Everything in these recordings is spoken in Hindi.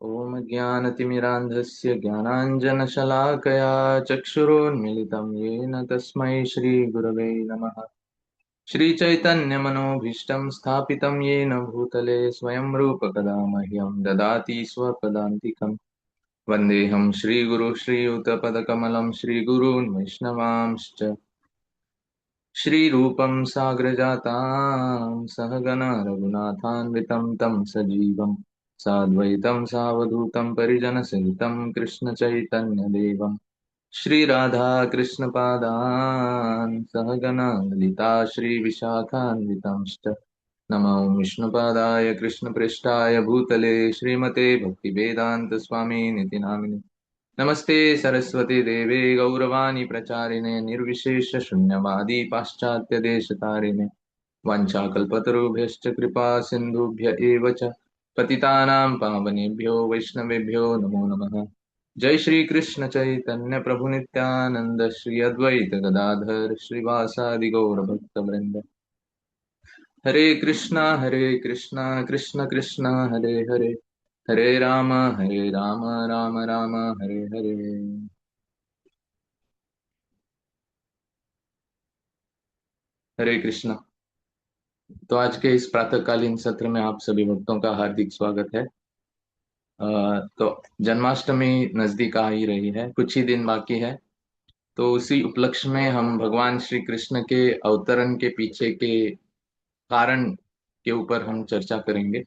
ॐ ज्ञानतिमिरान्धस्य ज्ञानाञ्जनशलाकया चक्षुरुन्मिलितं येन तस्मै श्रीगुरवे नमः। श्रीचैतन्यमनोभीष्टं स्थापितं येन भूतले स्वयं रूपकदा मह्यं ददाति स्वपदान्तिकम्। वन्देऽहं श्रीगुरुः श्रीयुतपदकमलं श्रीगुरून् वैष्णवांश्च श्रीरूपं साग्रजातां सहगणा रघुनाथान्वितं तं सजीवं साद्वैतं सावधूतं परिजनसहितं कृष्णचैतन्यदेवं श्रीराधा कृष्णपादान् सहगणा ललिता श्रीविशाखान्वितंश्च नमो विष्णुपादाय कृष्णपृष्ठाय भूतले श्रीमते भक्तिवेदान्तस्वामिनिति नामिने नमस्ते सरस्वती देवे गौरवाणी प्रचारिणे निर्विशेष शून्यवादी पाश्चात्य देश तारिणे वंशाकल्पतरुभ्यश्च कृपा सिंधुभ्य एव च पतितानां पावनेभ्यो वैष्णवेभ्यो नमो नमः। जय श्री कृष्ण चैतन्य प्रभु नित्यानंद श्री अद्वैत गदाधर श्रीवासादि गौर भक्त वृंद। हरे कृष्णा कृष्ण कृष्ण हरे हरे हरे राम राम राम हरे हरे। हरे कृष्णा। तो आज के इस प्रातःकालीन सत्र में आप सभी भक्तों का हार्दिक स्वागत है। तो जन्माष्टमी नजदीक आ ही रही है, कुछ ही दिन बाकी है। तो उसी उपलक्ष्य में हम भगवान श्री कृष्ण के अवतरण के पीछे के कारण के ऊपर हम चर्चा करेंगे।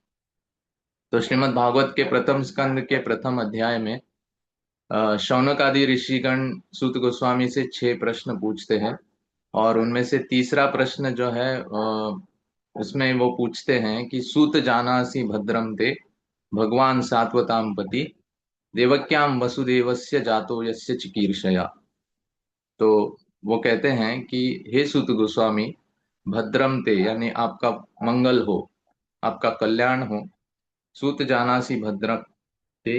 तो श्रीमद् भागवत के प्रथम स्कंद के प्रथम अध्याय में शौनक आदि ऋषिगण सूत गोस्वामी से 6 प्रश्न पूछते हैं, और उनमें से तीसरा प्रश्न जो है उसमें वो पूछते हैं कि सूत जानासि भद्रम ते भगवान सात्वताम पति देवक्याम वसुदेवस्य जातो यस्य चिकीर्षया। तो वो कहते हैं कि हे सूत गोस्वामी, भद्रम ते यानी आपका मंगल हो, आपका कल्याण हो। सूत जानासी भद्रम ते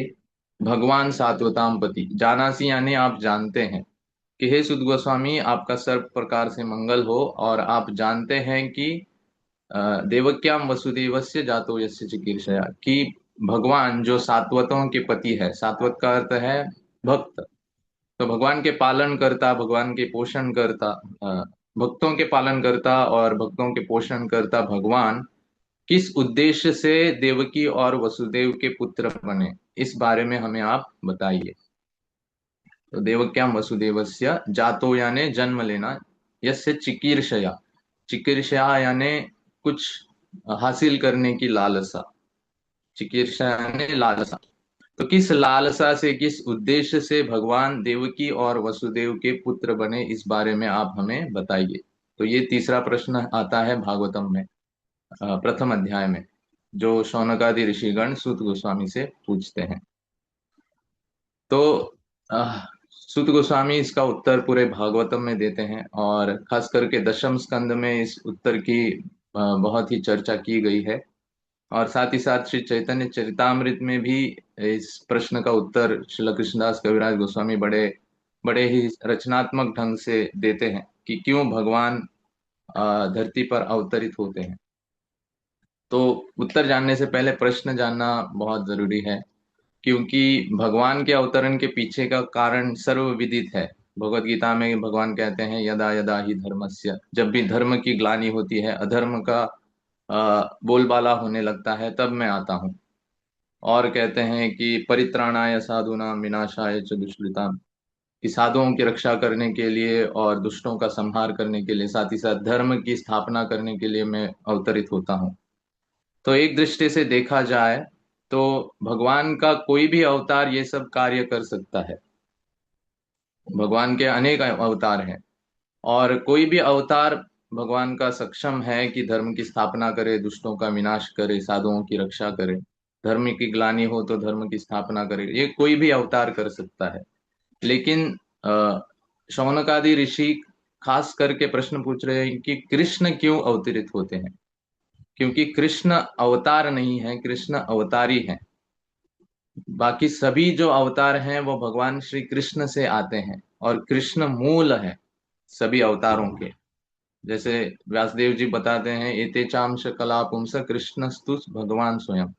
भगवान सात्वताम पति, जानासी यानी आप जानते हैं कि हे सूत गोस्वामी आपका सर्व प्रकार से मंगल हो, और आप जानते हैं कि देवक्याम वसुदेवस्य जातो यस्य चिकीर्षया, कि भगवान जो सात्वतों के पति है, सात्वत का अर्थ है भक्त। तो भगवान के पालन करता, भगवान के पोषण करता, भक्तों के पालन करता और भक्तों के पोषण करता भगवान किस उद्देश्य से देवकी और वसुदेव के पुत्र बने, इस बारे में हमें आप बताइए। तो देवक्याम वसुदेवस्य जातो यानी जन्म लेना, यस्य चिकीर्षया, चिकीर्षया यानी कुछ हासिल करने की लालसा, चिकीर्षा यानी लालसा। तो किस लालसा से, किस उद्देश्य से भगवान देवकी और वसुदेव के पुत्र बने, इस बारे में आप हमें बताइए। तो ये तीसरा प्रश्न आता है भागवतम में प्रथम अध्याय में, जो शौनकादि ऋषिगण सूत गोस्वामी से पूछते हैं। तो अह, सूत गोस्वामी इसका उत्तर पूरे भागवतम में देते हैं, और खास करके दशम स्कंद में इस उत्तर की बहुत ही चर्चा की गई है। और साथ ही साथ श्री चैतन्य चरितामृत में भी इस प्रश्न का उत्तर श्रील कृष्णदास कविराज गोस्वामी बड़े बड़े ही रचनात्मक ढंग से देते हैं कि क्यों भगवान धरती पर अवतरित होते हैं। तो उत्तर जानने से पहले प्रश्न जानना बहुत जरूरी है, क्योंकि भगवान के अवतरण के पीछे का कारण सर्वविदित है। भगवत गीता में भगवान कहते हैं यदा यदा ही धर्मस्य, जब भी धर्म की ग्लानि होती है, अधर्म का बोलबाला होने लगता है, तब मैं आता हूँ। और कहते हैं कि परित्राणाय साधूनां विनाशाय च दुष्कृताम्, कि साधुओं की रक्षा करने के लिए और दुष्टों का संहार करने के लिए, साथ ही साथ धर्म की स्थापना करने के लिए मैं अवतरित होता हूँ। तो एक दृष्टि से देखा जाए तो भगवान का कोई भी अवतार ये सब कार्य कर सकता है। भगवान के अनेक अवतार हैं, और कोई भी अवतार भगवान का सक्षम है कि धर्म की स्थापना करे, दुष्टों का विनाश करे, साधुओं की रक्षा करे, धर्म की ग्लानि हो तो धर्म की स्थापना करे, ये कोई भी अवतार कर सकता है। लेकिन शौनकादि ऋषि खास करके प्रश्न पूछ रहे हैं कि कृष्ण क्यों अवतरित होते हैं, क्योंकि कृष्ण अवतार नहीं है, कृष्ण अवतारी है। बाकी सभी जो अवतार हैं वो भगवान श्री कृष्ण से आते हैं, और कृष्ण मूल है सभी अवतारों के। जैसे व्यासदेव जी बताते हैं एते चांश कला पुंस कृष्णस्तु भगवान स्वयं,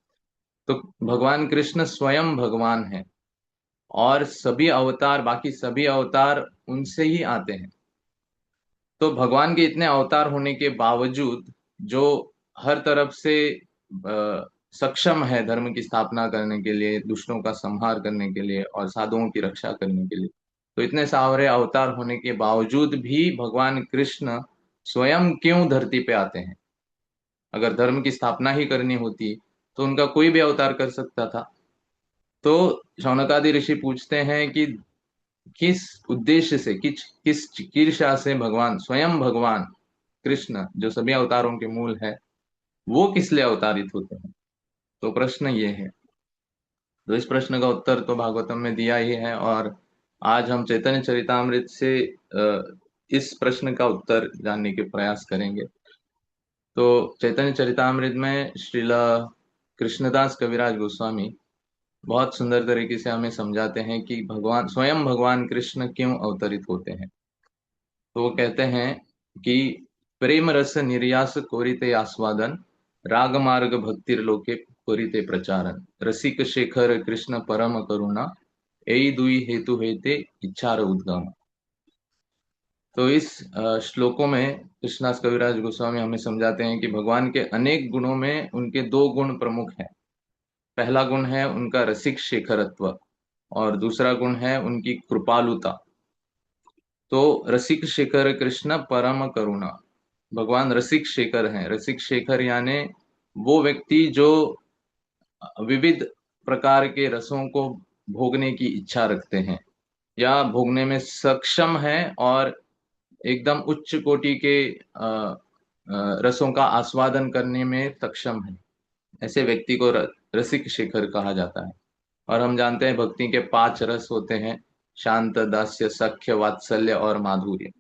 तो भगवान कृष्ण स्वयं भगवान है, और सभी अवतार, बाकी सभी अवतार उनसे ही आते हैं। तो भगवान के इतने अवतार होने के बावजूद, जो हर तरफ से सक्षम है धर्म की स्थापना करने के लिए, दुष्टों का संहार करने के लिए और साधुओं की रक्षा करने के लिए, तो इतने सारे अवतार होने के बावजूद भी भगवान कृष्ण स्वयं क्यों धरती पे आते हैं? अगर धर्म की स्थापना ही करनी होती तो उनका कोई भी अवतार कर सकता था। तो शौनकादि ऋषि पूछते हैं कि किस उद्देश्य से, किस चिकीर्षा से भगवान, स्वयं भगवान कृष्ण जो सभी अवतारों के मूल है, वो किस लिए अवतारित होते हैं? तो प्रश्न ये है। तो इस प्रश्न का उत्तर तो भागवतम में दिया ही है, और आज हम चैतन्य चरितामृत से इस प्रश्न का उत्तर जानने के प्रयास करेंगे। तो चैतन्य चरितामृत में श्रीला कृष्णदास कविराज गोस्वामी बहुत सुंदर तरीके से हमें समझाते हैं कि भगवान, स्वयं भगवान कृष्ण क्यों अवतरित होते हैं। तो वो कहते हैं कि प्रेम रस निर्यास कोरिते आस्वादन, राग मार्ग भक्तिर लोके कोरिते प्रचारन, रसिक शेखर कृष्ण परम करुणा, एई दुई हेतु हेते इच्छार उद्गम। तो इस श्लोकों में कृष्णदास कविराज गोस्वामी हमें समझाते हैं कि भगवान के अनेक गुणों में उनके दो गुण प्रमुख हैं। पहला गुण है उनका रसिक शेखरत्व, और दूसरा गुण है उनकी कृपालुता। तो रसिक शेखर कृष्ण परम करुणा, भगवान रसिक शेखर हैं। रसिक शेखर यानी वो व्यक्ति जो विविध प्रकार के रसों को भोगने की इच्छा रखते हैं, या भोगने में सक्षम है, और एकदम उच्च कोटि के रसों का आस्वादन करने में सक्षम है। ऐसे व्यक्ति को रसिक शेखर कहा जाता है। और हम जानते हैं भक्ति के 5 रस होते हैं: शांत, दास्य, सख्य, वात्सल्य और माधुर्य।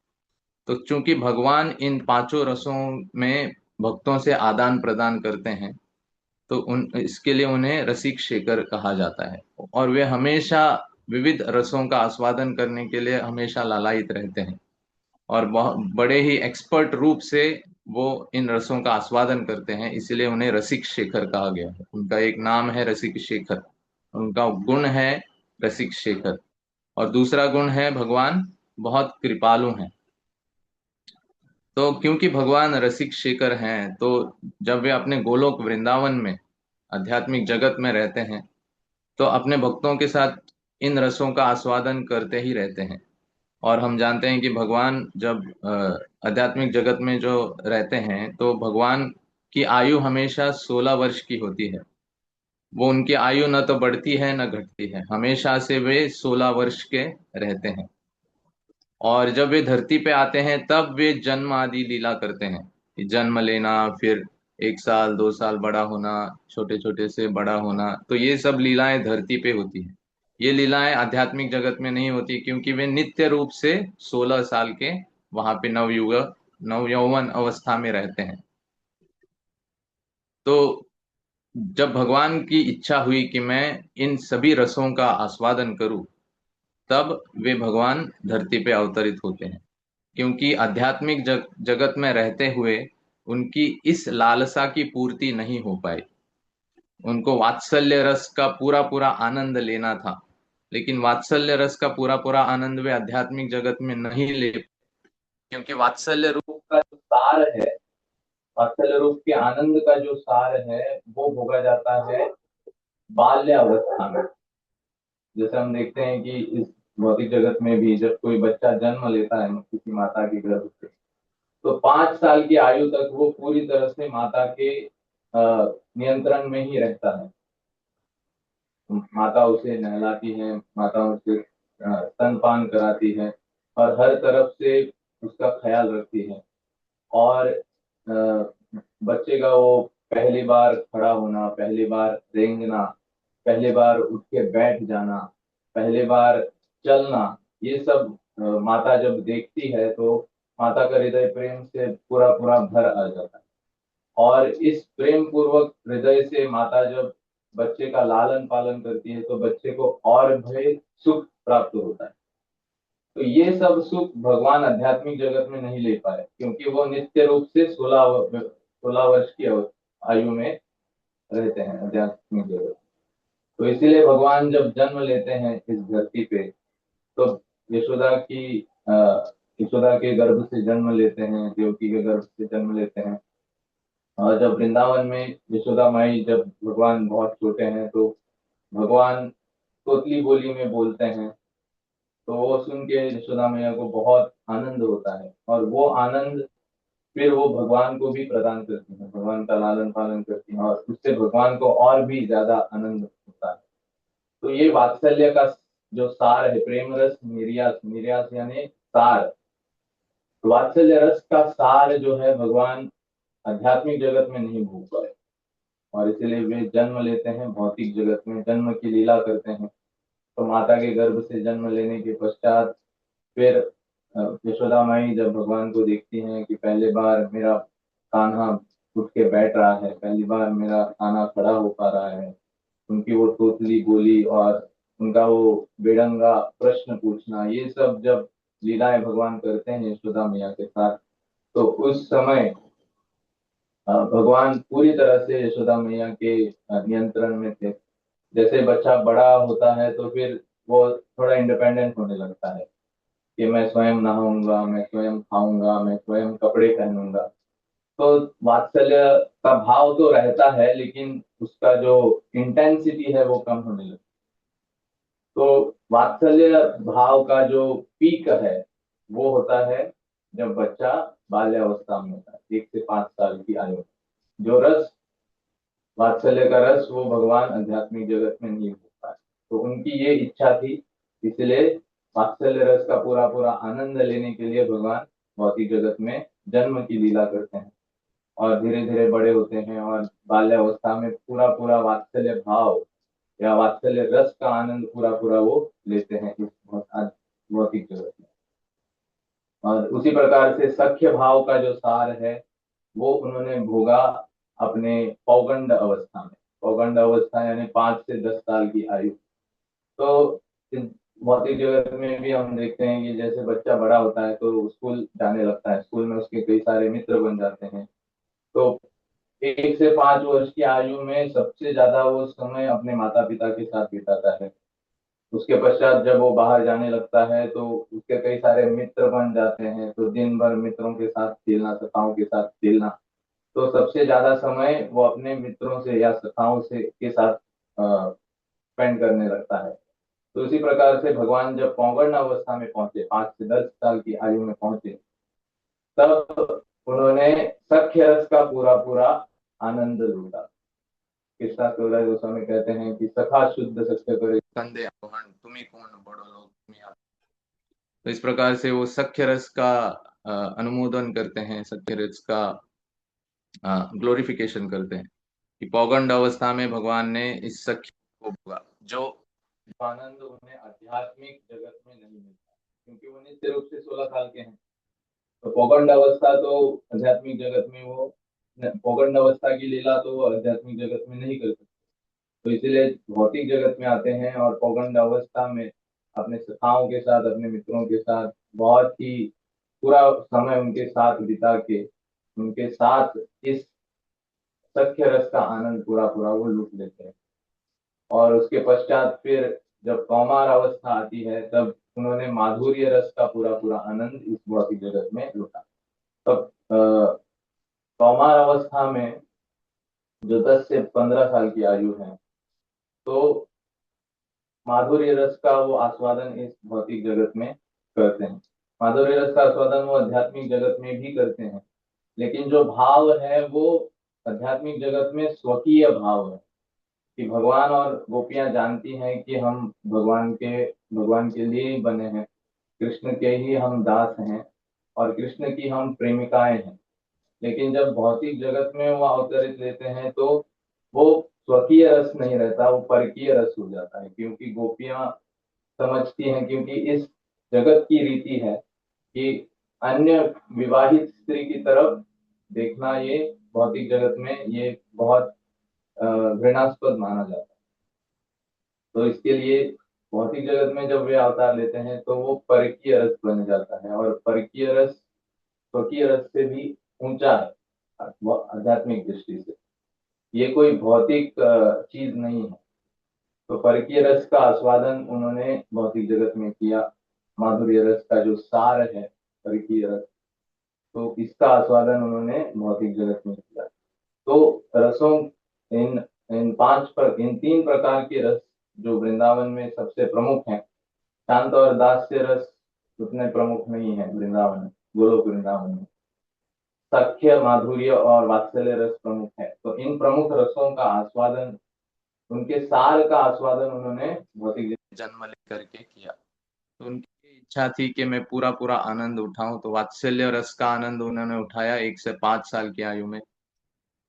तो चूंकि भगवान इन 5 रसों में भक्तों से आदान प्रदान करते हैं, तो उन इसके लिए उन्हें रसिक शेखर कहा जाता है। और वे हमेशा विविध रसों का आस्वादन करने के लिए हमेशा लालायित रहते हैं, और बहुत बड़े ही एक्सपर्ट रूप से वो इन रसों का आस्वादन करते हैं, इसलिए उन्हें रसिक शेखर कहा गया है। उनका एक नाम है रसिक शेखर, उनका गुण है रसिक शेखर। और दूसरा गुण है भगवान बहुत कृपालु हैं। तो क्योंकि भगवान रसिक शेखर हैं, तो जब वे अपने गोलोक वृंदावन में आध्यात्मिक जगत में रहते हैं, तो अपने भक्तों के साथ इन रसों का आस्वादन करते ही रहते हैं। और हम जानते हैं कि भगवान जब आध्यात्मिक जगत में जो रहते हैं, तो भगवान की आयु हमेशा 16 वर्ष की होती है। वो, उनकी आयु न तो बढ़ती है न घटती है, हमेशा से वे 16 वर्ष के रहते हैं। और जब वे धरती पे आते हैं तब वे जन्म आदि लीला करते हैं, कि जन्म लेना, फिर 1 साल 2 साल बड़ा होना, छोटे छोटे से बड़ा होना, तो ये सब लीलाएं धरती पे होती है। ये लीलाएं आध्यात्मिक जगत में नहीं होती, क्योंकि वे नित्य रूप से 16 साल के वहां पे नवयौवन अवस्था में रहते हैं। तो जब भगवान की इच्छा हुई कि मैं इन सभी रसों का आस्वादन करूं, तब वे भगवान धरती पे अवतरित होते हैं। क्योंकि आध्यात्मिक जगत में रहते हुए उनकी इस लालसा की पूर्ति नहीं हो पाई। उनको वात्सल्य रस का पूरा पूरा आनंद लेना था, लेकिन वात्सल्य रस का पूरा पूरा आनंद वे आध्यात्मिक जगत में नहीं ले, क्योंकि वात्सल्य रूप का जो सार है, वात्सल्य रूप के आनंद का जो सार है, वो भोगा जाता है बाल्य अवस्था में। जैसे हम देखते हैं कि इस भौतिक जगत में भी जब कोई बच्चा जन्म लेता है किसी माता की गर्भ से, तो 5 साल की आयु तक वो पूरी तरह से माता के नियंत्रण में ही रहता है। माता उसे नहलाती है, माता उसे स्तनपान कराती है, और हर तरफ से उसका ख्याल रखती है। और बच्चे का वो पहली बार खड़ा होना, पहली बार रेंगना, पहली बार उठ के बैठ जाना, पहली बार चलना, ये सब माता जब देखती है तो माता का हृदय प्रेम से पूरा पूरा भर आ जाता है। और इस प्रेम पूर्वक हृदय से माता जब बच्चे का लालन पालन करती है, तो बच्चे को और भय सुख प्राप्त होता है। तो ये सब सुख भगवान आध्यात्मिक जगत में नहीं ले पाए, क्योंकि वो नित्य रूप से 16 वर्ष की आयु में रहते हैं आध्यात्मिक जगत। तो इसीलिए भगवान जब जन्म लेते हैं इस धरती पे, तो यशोदा की यशोदा के गर्भ से जन्म लेते हैं, देवकी के गर्भ से जन्म लेते हैं। और जब वृंदावन में यशोदा माई, जब भगवान बहुत छोटे हैं, तो भगवान तोतली बोली में बोलते हैं। तो वो सुन के यशोदा मैया को बहुत आनंद होता है, और वो आनंद फिर वो भगवान को भी प्रदान करती है, भगवान का लालन पालन करती है, और उससे भगवान को और भी ज्यादा आनंद होता है। तो ये वात्सल्य का जो सार है, प्रेम रस निर्यास, निर्यास यानी सार, वात्सल्य रस का सार जो है भगवान आध्यात्मिक जगत में नहीं भूल पाए, और इसीलिए वे जन्म लेते हैं भौतिक जगत में, जन्म की लीला करते हैं। तो माता के गर्भ से जन्म लेने के पश्चात फिर यशोदा माई जब भगवान को देखती हैं कि पहले बार मेरा कान्हा उठ के बैठ रहा है, पहली बार मेरा कान्हा खड़ा हो पा रहा है, उनकी वो तोतली बोली और उनका वो बेढंगा प्रश्न पूछना, ये सब जब लीलाएं भगवान करते हैं यशोदा मैया के साथ, तो उस समय भगवान पूरी तरह से यशोदा मैया के नियंत्रण में थे। जैसे बच्चा बड़ा होता है तो फिर वो थोड़ा इंडिपेंडेंट होने लगता है कि मैं स्वयं नहाऊंगा, मैं स्वयं खाऊंगा, मैं स्वयं कपड़े पहनूंगा। तो वात्सल्य का भाव तो रहता है, लेकिन उसका जो इंटेंसिटी है वो कम होने लगती है। तो वात्सल्य भाव का जो पीक है वो होता है जब बच्चा बाल्यावस्था में होता है, 1 से 5 साल की आयु में। जो रस, वात्सल्य का रस, वो भगवान आध्यात्मिक जगत में नहीं हो पाए। तो उनकी ये इच्छा थी, इसलिए वात्सल्य रस का पूरा पूरा आनंद लेने के लिए भगवान भौतिक जगत में जन्म की लीला करते हैं, और धीरे धीरे बड़े होते हैं, और बाल्यावस्था में पूरा पूरा वात्सल्य भाव या वात्सल्य रस का आनंद पूरा पूरा वो लेते हैं इस भौतिक जगत में। और उसी प्रकार से सख्य भाव का जो सार है वो उन्होंने भोगा अपने पौगंड अवस्था में। पौगंड अवस्था यानी 5 से 10 साल की आयु। तो इस भौतिक जगत में भी हम देखते हैं कि जैसे बच्चा बड़ा होता है तो स्कूल जाने लगता है, स्कूल में उसके कई सारे मित्र बन जाते हैं। तो 1 से 5 वर्ष की आयु में सबसे ज्यादा वो समय अपने माता पिता के साथ बिताता है। उसके पश्चात जब वो बाहर जाने लगता है तो उसके कई सारे मित्र बन जाते हैं, तो दिन भर मित्रों के साथ खेलना, सखाओं के साथ खेलना। तो सबसे ज्यादा समय वो अपने मित्रों से या सखाओं से के साथ स्पेंड करने लगता है। तो इसी प्रकार से भगवान जब पौगंड अवस्था में पहुंचे, 5 से 10 साल की आयु में पहुंचे, तब उन्होंने सख्य रस का पूरा पूरा आनंद लूटा। कृष्णा कविराज गोस्वामी कहते हैं कि सखा शुद्ध सत्य करे कंधे आरोहण, तुम्ही कौन बड़ो लोग तुम्ही आप। तो इस प्रकार से वो सख्य रस का अनुमोदन करते हैं, सख्य रस का ग्लोरिफिकेशन करते हैं कि पौगंड अवस्था में भगवान ने इस सख्य को भोगा, जो आनंद उन्हें आध्यात्मिक जगत में नहीं मिलता, क्योंकि वो नित्य रूप से 16 साल के हैं। तो पौगंड अवस्था तो आध्यात्मिक जगत में वो, पौगंड अवस्था की लीला तो वो आध्यात्मिक जगत में नहीं कर सकते। तो इसीलिए भौतिक जगत में आते हैं, और पौगंड अवस्था में अपने सखाओं के साथ, अपने मित्रों के साथ बहुत ही पूरा समय उनके साथ बिता के उनके साथ इस सख्य रस का आनंद पूरा पूरा वो लूट लेते हैं। और उसके पश्चात फिर जब कौमार अवस्था आती है, तब उन्होंने माधुर्य रस का पूरा पूरा आनंद इस भौतिक जगत में लूटा। तब कौमार अवस्था में जो 10 से 15 साल की आयु है, तो माधुर्य रस का वो आस्वादन इस भौतिक जगत में करते हैं। माधुर्य रस का आस्वादन वो आध्यात्मिक जगत में भी करते हैं, लेकिन जो भाव है वो आध्यात्मिक जगत में स्वकीय भाव है, कि भगवान और गोपियां जानती हैं कि हम भगवान के लिए ही बने हैं, कृष्ण के ही हम दास हैं, और कृष्ण की हम प्रेमिकाएं हैं। लेकिन जब भौतिक जगत में वो अवतरित लेते हैं तो वो स्वकीय रस नहीं रहता, वो परकीय रस हो जाता है, क्योंकि गोपियां समझती हैं, क्योंकि इस जगत की रीति है कि अन्य विवाहित स्त्री की तरफ देखना, ये भौतिक जगत में ये बहुत घृणास्पद माना जाता है। तो इसके लिए भौतिक जगत में जब वे अवतार लेते हैं तो वो परकीय रस बन जाता है, और परकीय रस स्वकीय रस से भी ऊंचा है आध्यात्मिक दृष्टि से। ये कोई भौतिक चीज नहीं है। तो परकीय रस का आस्वादन उन्होंने भौतिक जगत में किया। माधुर्य रस का जो सार है परकीय रस, तो इसका आस्वादन उन्होंने भौतिक जगत में किया। तो रसों, इन इन तीन प्रकार के रस जो वृंदावन में सबसे प्रमुख हैं। शांत और दास्य रस उतने प्रमुख नहीं है वृंदावन में, गोलोक वृंदावन में। सख्य, माधुर्य और वात्सल्य रस प्रमुख है। तो इन प्रमुख रसों का आस्वादन, उनके सार का आस्वादन उन्होंने भौतिक जन्म लेकर के किया। तो उनकी इच्छा थी कि मैं पूरा पूरा आनंद उठाऊं, तो वात्सल्य रस का आनंद उन्होंने उठाया 1 से 5 साल की आयु में।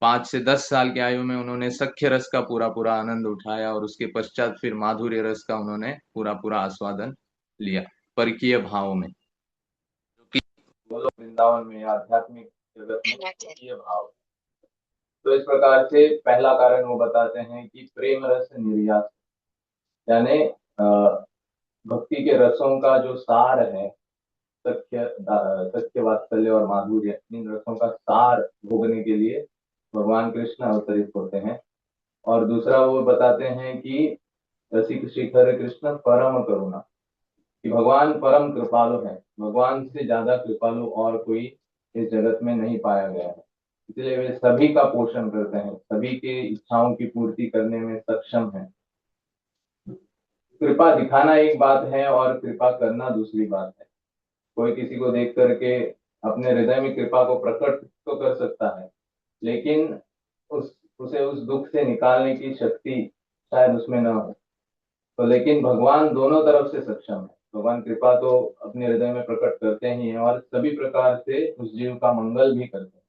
5 से 10 साल की आयु में उन्होंने सख्य रस का पूरा पूरा आनंद उठाया, और उसके पश्चात फिर माधुर्य रस का उन्होंने पूरा पूरा आस्वादन लिया परकीय भाव में, जो कि गोलोक वृंदावन में आध्यात्मिक जगत में परकीय भाव। तो इस प्रकार से पहला कारण वो बताते हैं कि प्रेम रस निर्यात, यानी भक्ति के रसों का जो सार है, सत्य, वात्सल्य और माधुर्य, इन रसों का सार भोगने के लिए भगवान कृष्ण अवतरित होते हैं। और दूसरा वो बताते हैं कि रसिक शिखर कृष्ण परम करुणा, कि भगवान परम कृपालु है। भगवान से ज्यादा कृपालु और कोई इस जगत में नहीं पाया गया है। इसलिए वे सभी का पोषण करते हैं, सभी के इच्छाओं की पूर्ति करने में सक्षम है। कृपा दिखाना एक बात है और कृपा करना दूसरी बात है। कोई किसी को देख करके अपने हृदय में कृपा को प्रकट तो कर सकता है, लेकिन उसे उस दुख से निकालने की शक्ति शायद उसमें न हो। तो लेकिन भगवान दोनों तरफ से सक्षम है। भगवान कृपा तो अपने हृदय में प्रकट करते ही हैं और सभी प्रकार से उस जीव का मंगल भी करते हैं।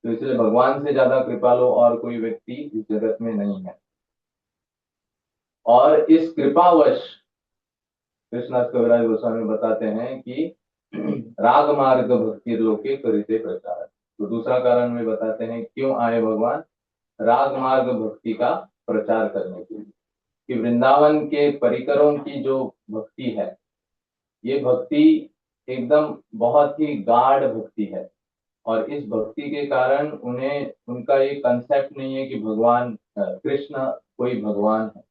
तो इसलिए भगवान से ज्यादा कृपालु और कोई व्यक्ति इस जगत में नहीं है। और इस कृपावश कृष्णदास कविराज गोस्वामी बताते हैं कि राग मार्ग भक्ति लोके करिते प्रचार। तो दूसरा कारण वे बताते हैं क्यों आए भगवान, राग मार्ग भक्ति का प्रचार करने के लिए। कि वृंदावन के परिकरों की जो भक्ति है, ये भक्ति एकदम बहुत ही गाढ़ भक्ति है। और इस भक्ति के कारण उन्हें, उनका ये कंसेप्ट नहीं है कि भगवान कृष्ण कोई भगवान है।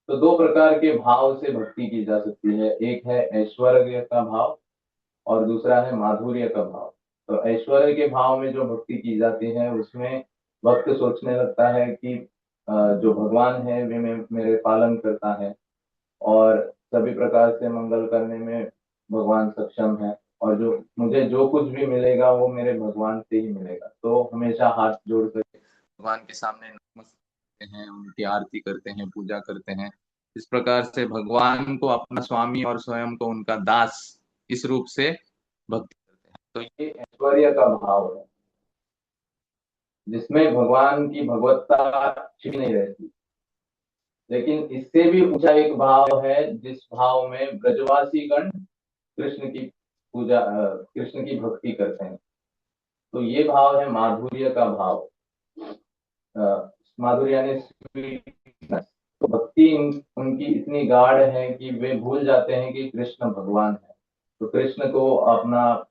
तो दो प्रकार के भाव से भक्ति की जा सकती है, एक है ऐश्वर्य का भाव और दूसरा है माधुर्य का भाव। तो ऐश्वर्य के भाव में जो भक्ति की जाती है, उसमें भक्त सोचने लगता है कि जो भगवान है वे मेरे पालन करता है और सभी प्रकार से मंगल करने में भगवान सक्षम है, और जो मुझे जो कुछ भी मिलेगा वो मेरे भगवान से ही मिलेगा। तो हमेशा हाथ जोड़ कर भगवान के सामने नमस्ते हैं, उनकी आरती करते हैं, पूजा करते हैं। इस प्रकार से भगवान को अपना स्वामी और स्वयं को उनका दास इस रूप से भक्ति करते हैं। तो ये ऐश्वर्य का भाव है, जिसमें भगवान की भगवत्ता छिपी नहीं रहती। लेकिन इससे भी ऊंचा एक भाव है, जिस भाव में ब्रजवासी गण कृष्ण की पूजा, कृष्ण की भक्ति करते हैं। तो ये भाव है माधुर्य का भाव। माधुर्य यानी sweetness। तो भक्ति उनकी इतनी गाढ़ है कि वे भूल जाते हैं कि कृष्ण भगवान है। तो कृष्ण को अपना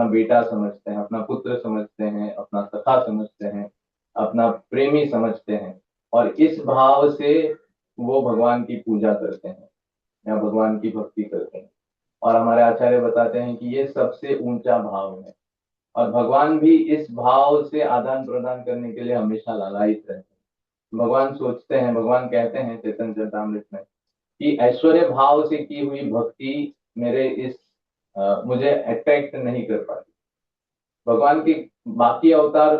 बेटा समझते हैं, अपना पुत्र समझते हैं, अपना सखा समझते हैं, अपना प्रेमी समझते हैं। और इस भाव से वो भगवान की पूजा करते हैं या भगवान की भक्ति करते हैं। और हमारे आचार्य बताते हैं कि ये सबसे ऊंचा भाव है। और भगवान भी इस भाव से आदान प्रदान करने के लिए हमेशा लालायित रहते हैं। भगवान सोचते हैं, भगवान कहते हैं चैतन्य चरितामृत में कि ऐश्वर्य भाव से की हुई भक्ति मेरे इस मुझे अट्रैक्ट नहीं कर पाती। भगवान के बाकी अवतार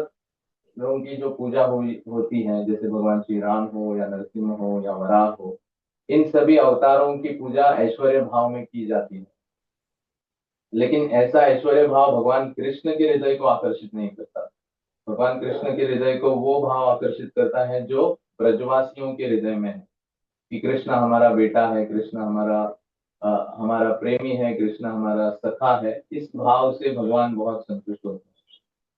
लोगों की जो पूजा हुई होती है, जैसे भगवान श्री राम हो या नरसिंह हो या वराह हो, इन सभी अवतारों की पूजा ऐश्वर्य भाव में की जाती है। लेकिन ऐसा ऐश्वर्य भाव भगवान कृष्ण के हृदय को आकर्षित नहीं करता। भगवान कृष्ण के हृदय को वो भाव आकर्षित करता है जो ब्रजवासियों के हृदय में है, कि कृष्ण हमारा बेटा है, कृष्ण हमारा प्रेमी है, कृष्ण हमारा सखा है। इस भाव से भगवान बहुत संतुष्ट होते हैं।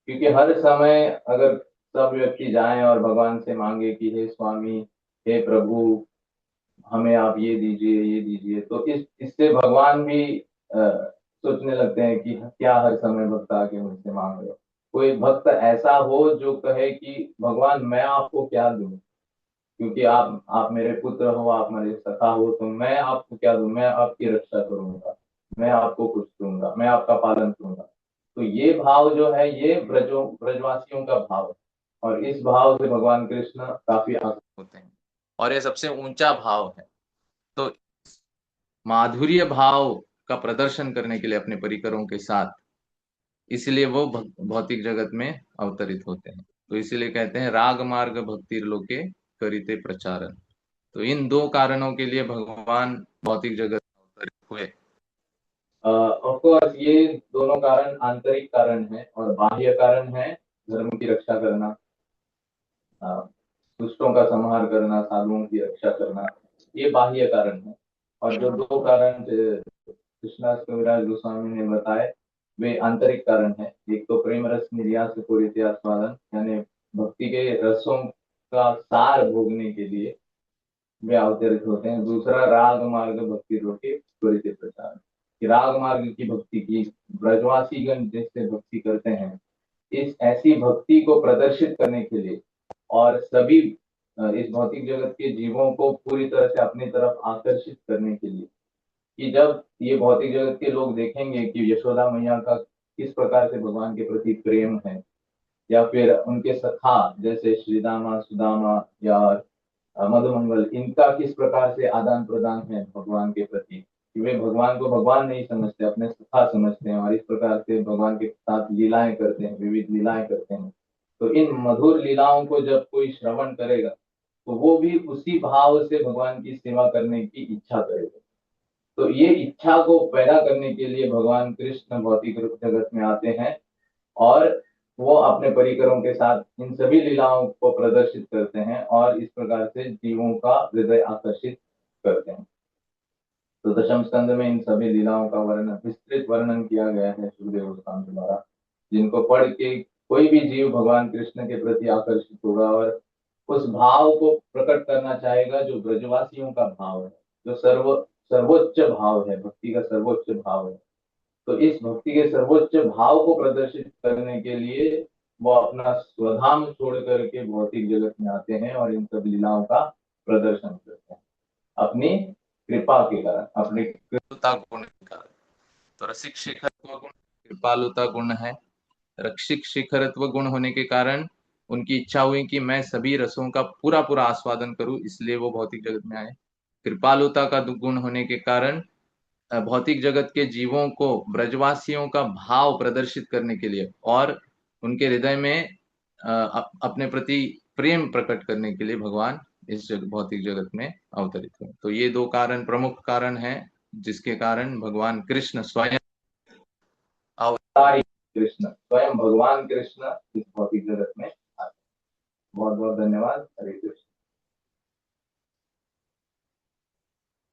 क्योंकि हर समय अगर सब व्यक्ति जाएं और भगवान से मांगे कि हे स्वामी, हे प्रभु, हमें आप ये दीजिए, ये दीजिए, तो इससे भगवान भी सोचने लगते हैं कि क्या हर समय भक्त आके मुझसे मांग रहे हो। कोई भक्त ऐसा हो जो कहे कि भगवान मैं आपको क्या दूं, क्योंकि आप मेरे पुत्र हो, आप मेरे सखा हो, तो मैं आपको क्या दूं, मैं आपकी रक्षा करूंगा, मैं आपको कुछ दूंगा, मैं आपका पालन करूंगा। तो ये भाव जो है ये ब्रजवासियों का भाव है, और इस भाव से भगवान कृष्ण काफी आकर्षित होते हैं, और ये सबसे ऊंचा भाव है। तो माधुर्य भाव का प्रदर्शन करने के लिए अपने परिकरों के साथ, इसलिए वो भौतिक जगत में अवतरित होते हैं। तो इसीलिए कहते हैं राग मार्ग भक्ति लोके करिते प्रचारन। तो इन दो कारणों के लिए भगवान भौतिक जगत में अवतरित हुए। ऑफ कोर्स ये दोनों कारण आंतरिक कारण है, और बाह्य कारण है धर्म की रक्षा करना, अ, दुष्टों का संहार करना, साधुओं की रक्षा करना, ये बाह्य कारण है। और जो दो कारण कृष्णास कविराज गोस्वामी ने बताए वे आंतरिक कारण है। एक तो प्रेम रस निर्यास पूरित आस्वादन, यानी भक्ति के रसों का सार भोगने के लिए वे अवतरित होते हैं। दूसरा राग मार्ग भक्ति रोके त्वरित प्रचार, कि राग मार्ग की भक्ति की ब्रजवासीगण जैसे भक्ति करते हैं, इस ऐसी भक्ति को प्रदर्शित करने के लिए, और सभी इस भौतिक जगत के जीवों को पूरी तरह से अपनी तरफ आकर्षित करने के लिए, कि जब ये भौतिक जगत के लोग देखेंगे कि यशोदा मैया का किस प्रकार से भगवान के प्रति प्रेम है, या फिर उनके सखा जैसे श्रीदामा सुदामा या मधुमंगल, इनका किस प्रकार से आदान प्रदान है भगवान के प्रति, कि वे भगवान को भगवान नहीं समझते, अपने सखा समझते हैं, और इस प्रकार से भगवान के साथ लीलाएं करते हैं, विविध लीलाएं करते हैं। तो इन मधुर लीलाओं को जब कोई श्रवण करेगा, तो वो भी उसी भाव से भगवान की सेवा करने की इच्छा करेगा। तो ये इच्छा को पैदा करने के लिए भगवान कृष्ण भौतिक जगत में आते हैं, और वो अपने परिकरों के साथ इन सभी लीलाओं को प्रदर्शित करते हैं, और इस प्रकार से जीवों का हृदय आकर्षित करते हैं। तो दशम स्कंद में इन सभी लीलाओं का वर्णन, विस्तृत वर्णन किया गया है सुखदेव गोस्वामी द्वारा, जिनको पढ़ के कोई भी जीव भगवान कृष्ण के प्रति आकर्षित होगा, और उस भाव को प्रकट करना चाहेगा जो ब्रजवासियों का भाव है, जो सर्वोच्च भाव है, भक्ति का सर्वोच्च भाव है। तो इस भक्ति के सर्वोच्च भाव को प्रदर्शित करने के लिए वो अपना स्वधाम छोड़ करके भौतिक जगत में आते हैं, और इन सब लीलाओं का प्रदर्शन करते हैं अपनी कृपा के कारण, अपनी कृपा गुण के कारण। तो रसिक शिखरत्व गुण कृपालुता गुण है। रक्षिक शिखरत्व गुण होने के कारण उनकी इच्छा हुई कि मैं सभी रसों का पूरा पूरा आस्वादन करूं, इसलिए वो भौतिक जगत में आए। कृपालुता का गुण होने के कारण भौतिक जगत के जीवों को ब्रजवासियों का भाव प्रदर्शित करने के लिए, और उनके हृदय में अपने प्रति प्रेम प्रकट करने के लिए भगवान इस भौतिक जगत में अवतरित हुए। तो ये दो कारण प्रमुख कारण हैं जिसके कारण भगवान कृष्ण स्वयं अवतारी, कृष्ण स्वयं भगवान कृष्ण इस भौतिक जगत में आते हैं। बहुत बहुत धन्यवाद। हरे कृष्ण।